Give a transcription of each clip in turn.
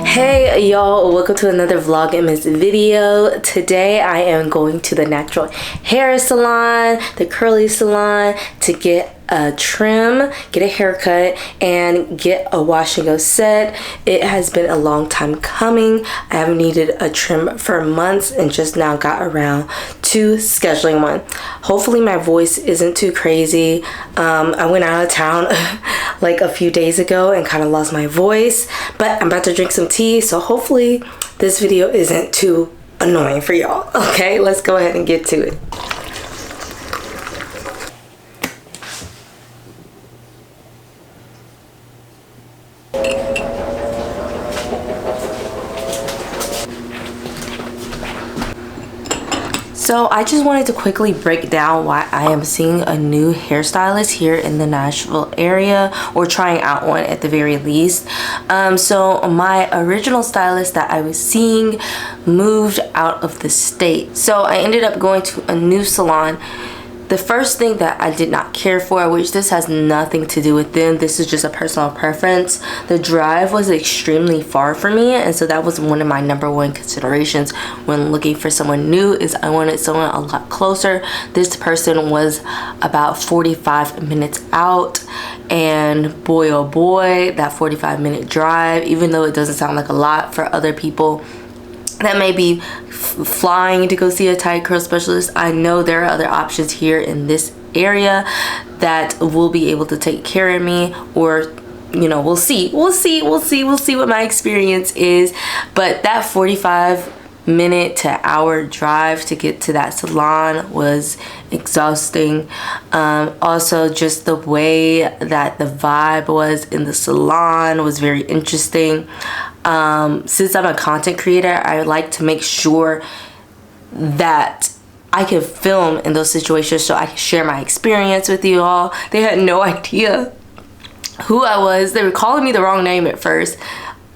Hey y'all, welcome to another Vlogmas video. Today I am going to the natural hair salon, the curly salon, to get a trim, get a haircut, and get a wash and go set. It has been a long time coming. I have needed a trim for months and just now got around to scheduling one. Hopefully my voice isn't too crazy. I went out of town like a few days ago and kind of lost my voice, but I'm about to drink some tea, so hopefully this video isn't too annoying for y'all. Okay, let's go ahead and get to it. So I just wanted to quickly break down why I am seeing a new hairstylist here in the Nashville area, or trying out one at the very least. So my original stylist that I was seeing moved out of the state. So I ended up going to a new salon. The first thing that I did not care for, which this has nothing to do with them, this is just a personal preference, the drive was extremely far for me, and so that was one of my #1 considerations when looking for someone new, is I wanted someone a lot closer. This person was about 45 minutes out, and boy oh boy, that 45-minute drive, even though it doesn't sound like a lot for other people that may be flying to go see a tight curl specialist, I know there are other options here in this area that will be able to take care of me, or you know, we'll see what my experience is. But that 45-minute to hour drive to get to that salon was exhausting. Also, just the way that the vibe was in the salon was very interesting. Since I'm a content creator, I like to make sure that I can film in those situations so I can share my experience with you all. They had no idea who I was. They were calling me the wrong name at first.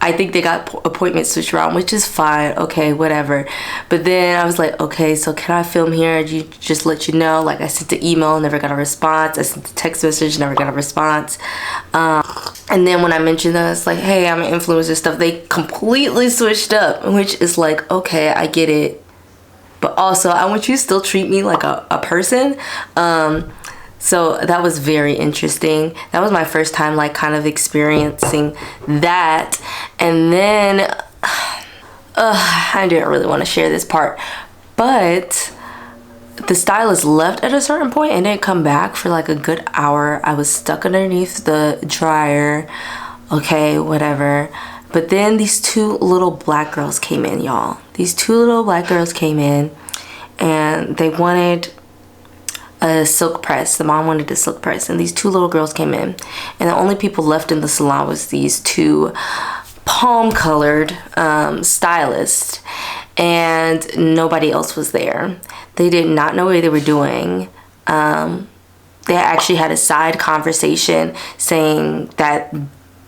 I think they got appointments switched around, which is fine. Okay, whatever. But then I was like, okay, so can I film here? Just let you know. Like, I sent the email, never got a response. I sent the text message, never got a response. And then when I mentioned that, it's like, hey, I'm an influencer stuff, they completely switched up, which is like, okay, I get it. But also, I want you to still treat me like a person. So that was very interesting. That was my first time like kind of experiencing that. And then I didn't really want to share this part, but the stylist left at a certain point and didn't come back for like a good hour. I was stuck underneath the dryer. Okay, whatever. But then these two little black girls came in, y'all. These two little black girls came in and they wanted a silk press. The mom wanted a silk press, and these two little girls came in, and the only people left in the salon was these two palm colored stylists, and nobody else was there. They did not know what they were doing. They actually had a side conversation saying that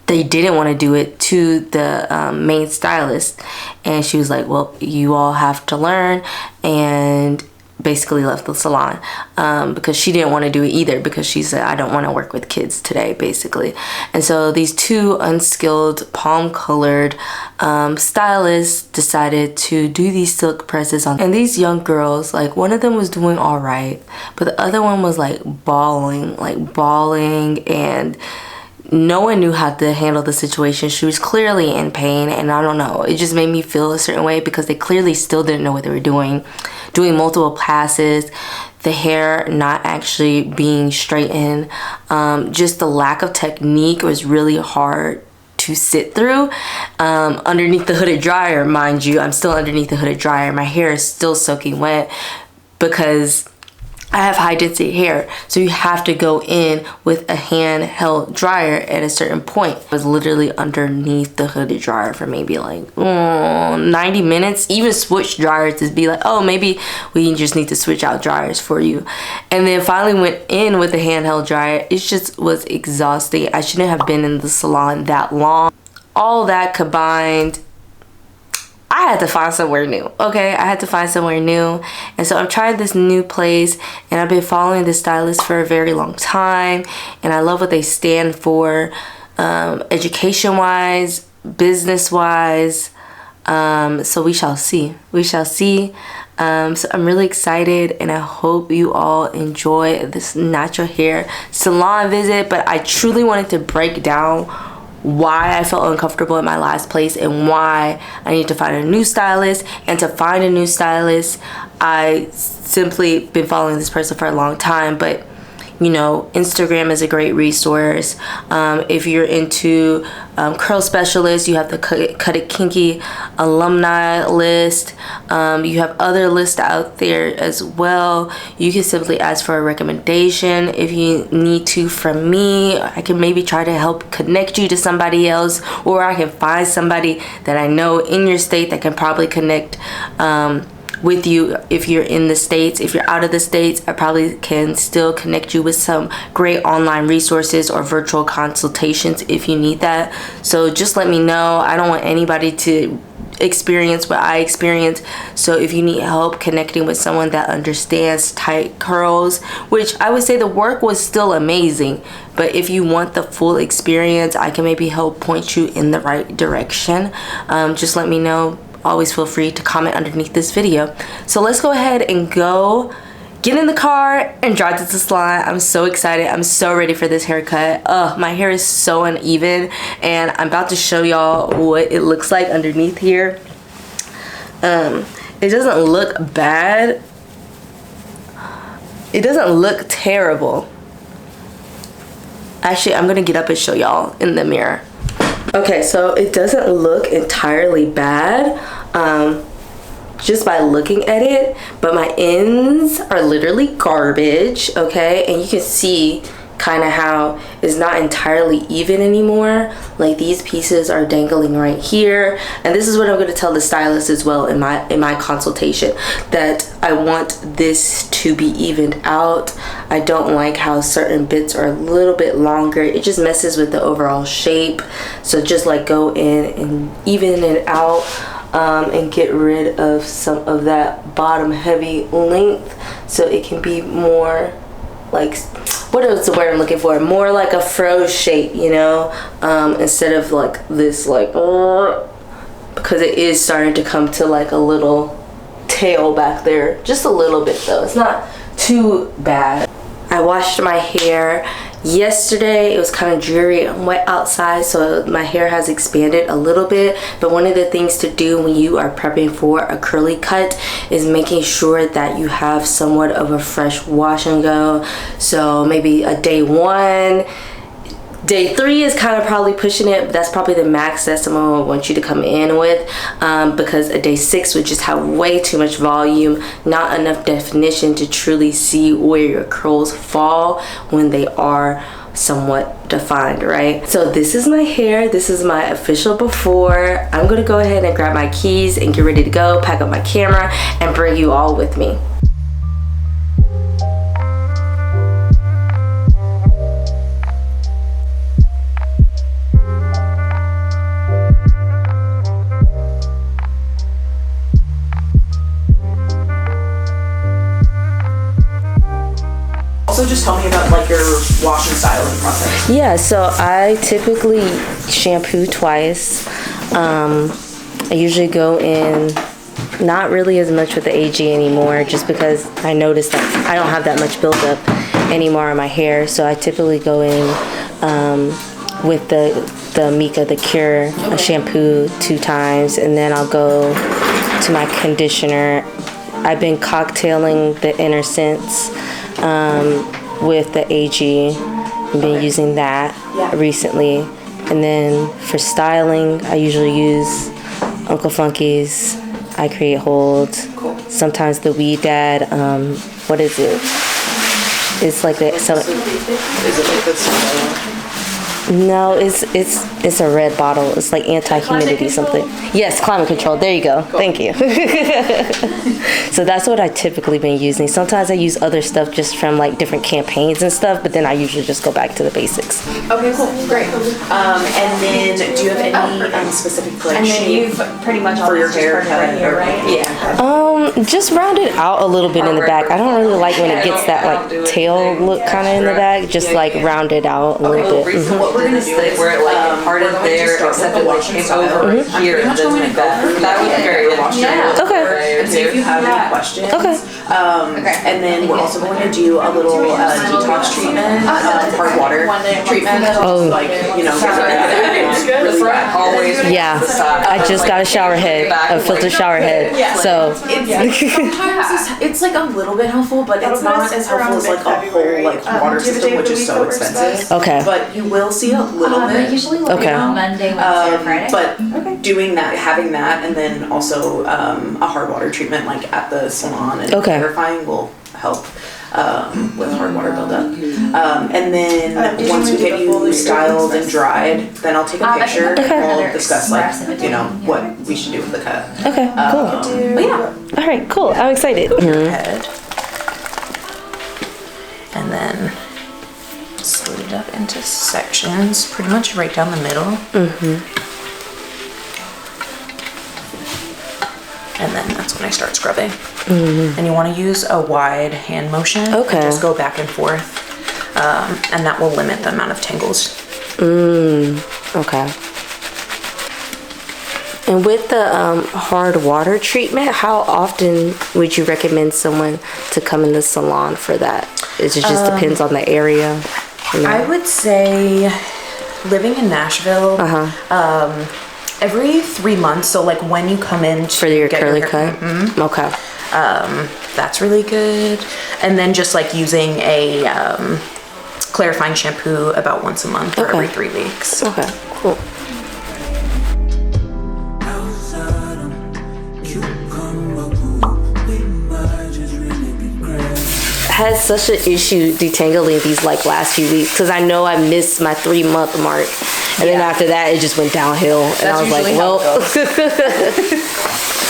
they didn't want to do it to the main stylist, and she was like, well, you all have to learn, and basically left the salon because she didn't want to do it either, because she said, I don't want to work with kids today, basically. And so these two unskilled palm colored stylists decided to do these silk presses on, and these young girls, like one of them was doing all right, but the other one was like bawling, and no one knew how to handle the situation. She was clearly in pain, and I don't know, it just made me feel a certain way because they clearly still didn't know what they were doing multiple passes, the hair not actually being straightened. Just the lack of technique was really hard to sit through. Underneath the hooded dryer, mind you, I'm still underneath the hooded dryer. My hair is still soaking wet because I have high density hair, so you have to go in with a handheld dryer at a certain point. I was literally underneath the hooded dryer for maybe like 90 minutes. Even switch dryers to be like, oh, maybe we just need to switch out dryers for you. And then finally went in with a handheld dryer. It just was exhausting. I shouldn't have been in the salon that long. All that combined, I had to find somewhere new. Okay, I had to find somewhere new, and so I'm trying this new place, and I've been following this stylist for a very long time, and I love what they stand for, education wise, business wise. So we shall see. So I'm really excited, and I hope you all enjoy this natural hair salon visit. But I truly wanted to break down why I felt uncomfortable in my last place and why I need to find a new stylist. And to find a new stylist, I simply been following this person for a long time, but you know, Instagram is a great resource. If you're into curl specialists, you have the Cut It Kinky alumni list. You have other lists out there as well. You can simply ask for a recommendation if you need to from me. I can maybe try to help connect you to somebody else, or I can find somebody that I know in your state that can probably connect with you if you're in the States. If you're out of the States, I probably can still connect you with some great online resources or virtual consultations if you need that. So just let me know. I don't want anybody to experience what I experienced. So if you need help connecting with someone that understands tight curls, which I would say the work was still amazing, but if you want the full experience, I can maybe help point you in the right direction. Just let me know. Always feel free to comment underneath this video. So let's go ahead and go get in the car and drive to the salon. I'm so excited. I'm so ready for this haircut. My hair is so uneven, and I'm about to show y'all what it looks like underneath here. It doesn't look bad. It doesn't look terrible. Actually, I'm gonna get up and show y'all in the mirror. Okay, so it doesn't look entirely bad just by looking at it, but my ends are literally garbage, okay? And you can see kind of how it's not entirely even anymore. Like these pieces are dangling right here, and this is what I'm going to tell the stylist as well in my consultation, that I want this to be evened out. I don't like how certain bits are a little bit longer. It just messes with the overall shape. So just like go in and even it out, and get rid of some of that bottom heavy length so it can be more like, what is the word I'm looking for? More like a fro shape, you know, instead of like this, like, because it is starting to come to like a little tail back there. Just a little bit though. It's not too bad. I washed my hair yesterday. It was kind of dreary and wet outside, so my hair has expanded a little bit. But one of the things to do when you are prepping for a curly cut is making sure that you have somewhat of a fresh wash and go. So maybe a day 1. Day 3 is kind of probably pushing it. That's probably the max that someone would want you to come in with, because a day 6 would just have way too much volume, not enough definition to truly see where your curls fall when they are somewhat defined, right? So this is my hair. This is my official before. I'm gonna go ahead and grab my keys and get ready to go, pack up my camera, and bring you all with me. Also, just tell me about like your wash and styling process. Yeah, so I typically shampoo twice. I usually go in not really as much with the AG anymore, just because I noticed that I don't have that much buildup anymore on my hair. So I typically go in with the Mika, the Cure shampoo 2 times, and then I'll go to my conditioner. I've been cocktailing the Inner Sense with the AG. I've been using that recently. And then for styling, I usually use Uncle Funky's I Create Hold. Cool. Sometimes the Weed Dad, what is it? It's like the... Is it like this? No, it's a red bottle. It's like anti-humidity something. Yes, climate control. There you go. Cool. Thank you. So that's what I typically been using. Sometimes I use other stuff just from like different campaigns and stuff, but then I usually just go back to the basics. Okay, cool, great. And then do you have any specific like shape pretty much for your hair right here, right? Yeah. Just round it out a little bit in the back. I don't really like when it gets that like tail look kind of in the back. Just like round it out a little bit. So what we're gonna do is where it like parted there, except it like came over here and then went back. That was very interesting. Okay. And see if you have any questions. Okay. And then we're also going to do a little detox treatment, hard water treatment. Oh. Like, you know, the front always. Yeah, I just got a shower head, a filter shower head. So Sometimes it's like a little bit helpful, but it's not as helpful as like a whole like water system, which is so expensive. Okay. But you will see a little bit. Usually Okay. Monday, Wednesday, Friday. But doing that, having that, and then also a hard water treatment like at the salon and clarifying will help with hard water buildup. And then once we get you styled and dried, then I'll take a picture and we'll discuss like, you know, what we should do with the cut. okay, cool. But yeah. All right, cool. I'm excited. Head. And then split it up into sections, pretty much right down the middle. And then that's when I start scrubbing. And you want to use a wide hand motion. Okay. Just go back and forth. And that will limit the amount of tangles. Okay. And with the hard water treatment, how often would you recommend someone to come in the salon for that? It just depends on the area. You know? I would say living in Nashville, every 3 months. So like when you come in For your get curly hair- cut? Okay. That's really good. And then just like using a clarifying shampoo about once a month or every 3 weeks. Okay, cool. Had such an issue detangling these like last few weeks because I know I missed my 3-month mark, and then after that it just went downhill, and I was like, well,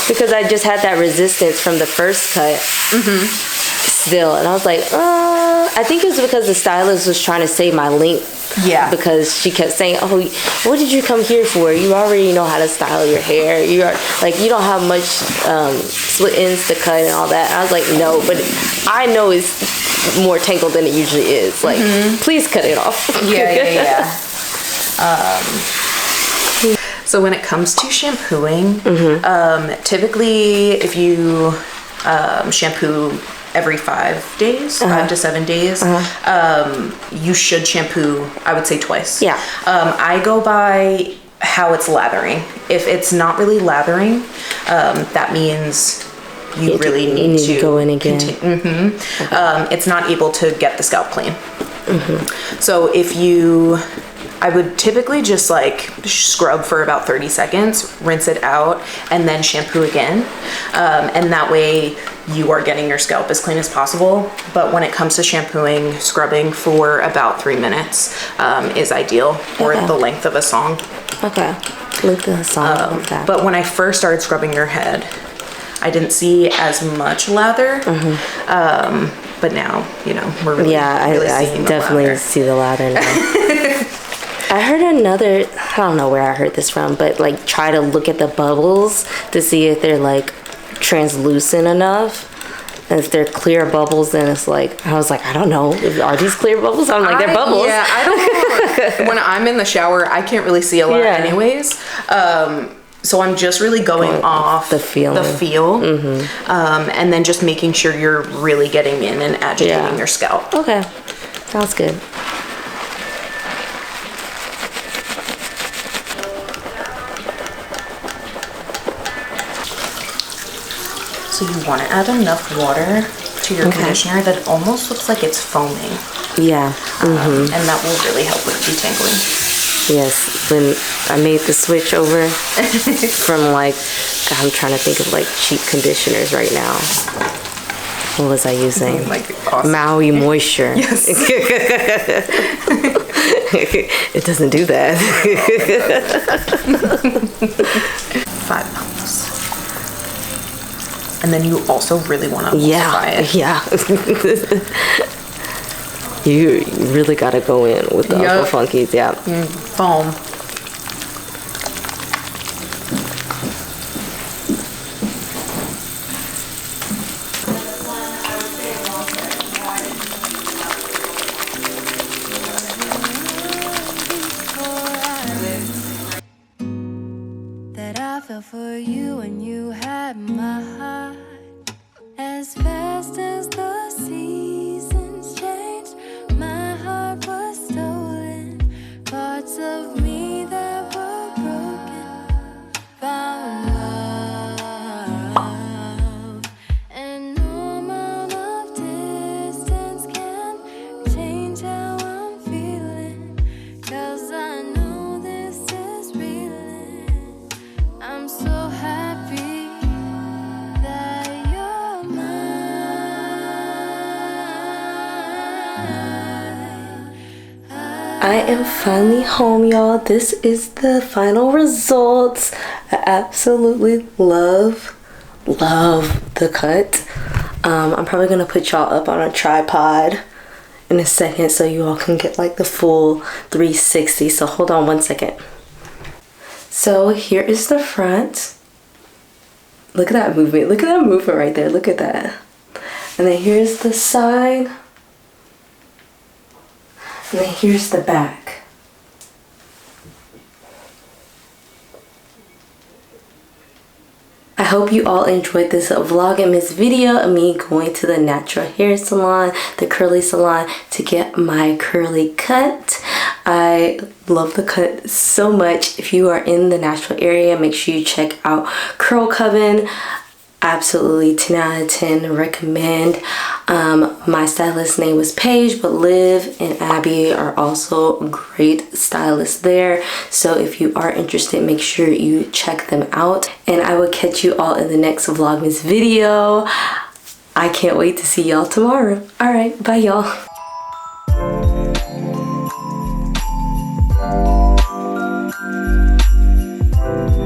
because I just had that resistance from the first cut still, and I was like, I think it was because the stylist was trying to save my length. Yeah. Because she kept saying, "Oh, what did you come here for? You already know how to style your hair. You are like you don't have much split ends to cut and all that." And I was like, "No, but I know it's more tangled than it usually is. Like, please cut it off." Yeah. So when it comes to shampooing, typically if you shampoo every 5 days, 5 to 7 days, you should shampoo, I would say twice. Yeah. I go by how it's lathering. If it's not really lathering, that means you really need to go in again. It's not able to get the scalp clean. So if you, I would typically just like scrub for about 30 seconds, rinse it out, and then shampoo again. And that way you are getting your scalp as clean as possible. But when it comes to shampooing, scrubbing for about 3 minutes is ideal for the length of a song. Okay. Length of the song. But when I first started scrubbing your head, I didn't see as much lather. But now, you know, we're really, really I seeing the definitely lather. see the lather now. I heard another, I don't know where I heard this from, but like try to look at the bubbles to see if they're like translucent enough. And if they're clear bubbles, then it's like, I was like, I don't know. Are these clear bubbles? I'm like, they're bubbles. Yeah, I don't know. When I'm in the shower, I can't really see a lot anyways. So I'm just really going off the feel. And then just making sure you're really getting in and agitating your scalp. Okay. Sounds good. So you want to add enough water to your conditioner that it almost looks like it's foaming. Yeah. And that will really help with detangling. Yes. When I made the switch over from like, I'm trying to think of like cheap conditioners right now. What was I using? Like awesome. Maui Moisture. Yes. It doesn't do that. £5. And then you also really want to emulsify it. Yeah. You really gotta go in with the Uncle Funkies, yeah. Foam. That I fell for you and you had my heart. As fast as the seasons changed, my heart was stolen. Parts of me that were broken found love. And no amount of distance can change how I'm feeling. 'Cause I know this is real. I'm so happy that you're mine. I am finally home, y'all. This is the final results. I absolutely love the cut. I'm probably gonna put y'all up on a tripod in a second so you all can get like the full 360. So hold on one second. So here is the front. Look at that movement. Look at that movement right there. Look at that. And then here's the side. And then here's the back. I hope you all enjoyed this Vlogmas video of me going to the natural hair salon, the curly salon, to get my curly cut. I love the cut so much. If you are in the Nashville area, make sure you check out Curl Coven. Absolutely 10 out of 10 recommend. My stylist name was Paige, but Liv and Abby are also great stylists there. So if you are interested, make sure you check them out. And I will catch you all in the next Vlogmas video. I can't wait to see y'all tomorrow. All right, bye y'all.